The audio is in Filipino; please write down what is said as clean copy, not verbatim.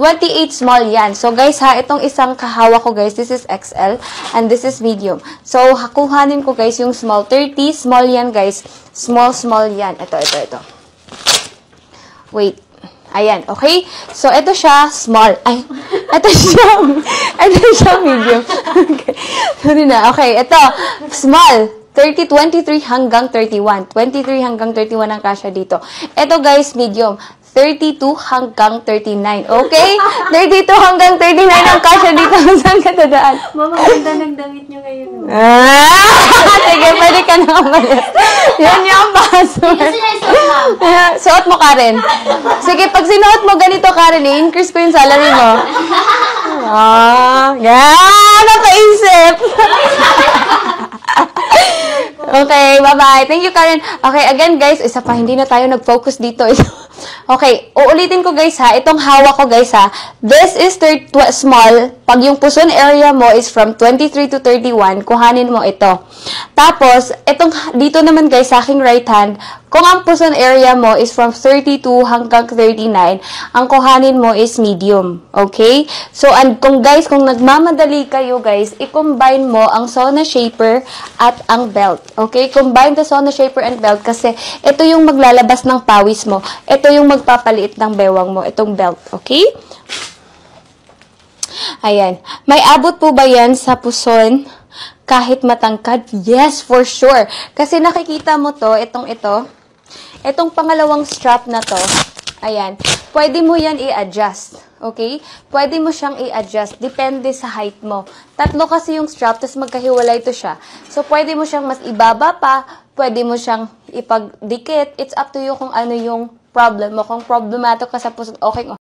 28 small yan. So, guys, ha, itong isang kahawa ko, guys, this is XL, and this is medium. So, kuhanin ko, guys, yung small. 30, small yan, guys. Small yan. Ito. Wait. Ayan, okay? So, ito siya, small. Ay, ito siya, medium. Okay. Sorry na. Okay, ito, small. 23 hanggang 31. 23 hanggang 31 ang kasya dito. Ito, guys, medium. 32 hanggang 39. Okay? 32 hanggang 39 ang kasya dito. Saan ka dadaan? Mama, ganda nagdamit nyo ngayon. Sige, pwede ka na umalis. Yan yung password. Suot mo, Karen. Sige, pag sinuot mo ganito, Karen, i-increase ko yung salary mo. Yan! Napaisip! Okay, bye-bye. Thank you, Karen. Okay, again, guys, isa pa, hindi na tayo nag-focus dito. Okay, uulitin ko, guys, ha. Itong hawak ko, guys, ha. This is small. Pag yung puson area mo is from 23 to 31, kuhanin mo ito. Tapos, dito naman, guys, sa aking right hand, kung ang puson area mo is from 32 hanggang 39, ang kuhanin mo is medium. Okay? So, kung nagmamadali kayo, guys, i-combine mo ang Sona Shaper at ang belt. Okay? Combine the Sona Shaper and belt kasi ito yung maglalabas ng pawis mo. Ito yung magpapaliit ng bewang mo. Itong belt. Okay? Ayan. May abot po ba yan sa puson kahit matangkad? Yes, for sure. Kasi nakikita mo to, itong pangalawang strap na to, ayan, pwede mo yan i-adjust. Okay? Pwede mo siyang i-adjust. Depende sa height mo. Tatlo kasi yung strap, tapos magkahiwalay to siya. So, pwede mo siyang mas ibaba pa, pwede mo siyang ipagdikit. It's up to you kung ano yung problem mo. Kung problematic ka sa puso, okay.